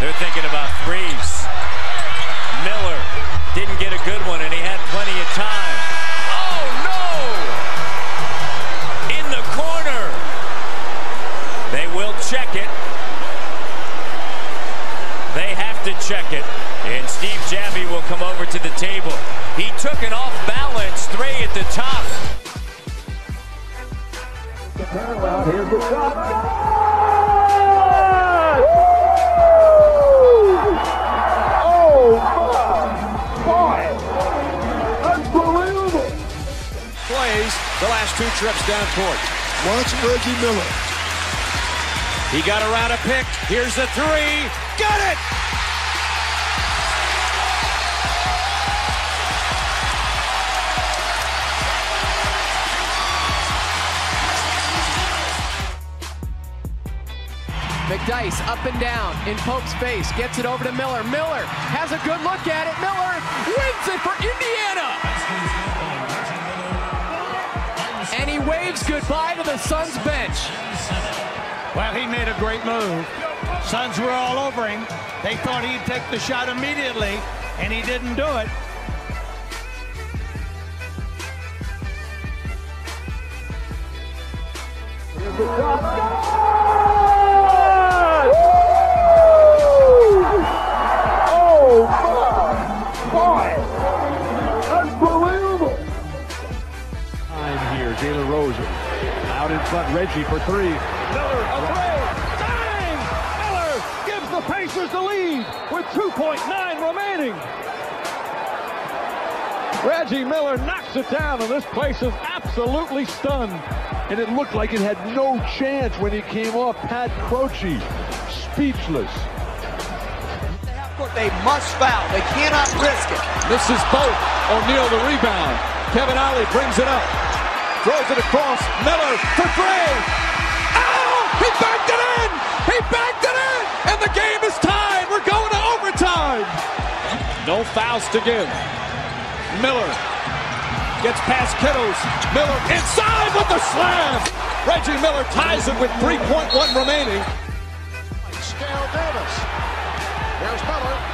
They're thinking about threes. Miller didn't get a good one, and he had plenty of time. Oh, no! In the corner. They will check it. They have to check it. And Steve Javie will come over to the table. He took an off-balance three at the top. Here's the shot. Oh, boy. Unbelievable. Plays the last two trips down court. Watch Reggie Miller. He got around a pick. Here's the three. Got it! McDyess up and down in Pope's face, gets it over to Miller. Miller has a good look at it. Miller wins it for Indiana. And he waves goodbye to the Suns bench. Well, he made a great move. Suns were all over him. They thought he'd take the shot immediately, and he didn't do it. Here's the shot. Unbelievable. Time here, Jalen Rose out in front, Reggie for three. Miller, a three. Bang! Miller gives the Pacers the lead with 2.9 remaining. Reggie Miller knocks it down, and this place is absolutely stunned. And it looked like it had no chance when he came off Pat Croce. Speechless. They must foul. They cannot risk it. Misses both. O'Neal the rebound. Kevin Ollie brings it up. Throws it across. Miller for three. Oh! He backed it in! He backed it in! And the game is tied. We're going to overtime. No fouls to give. Miller gets past Kittles. Miller inside with the slam. Reggie Miller ties it with 3.1 remaining. Scale Davis. There's Miller.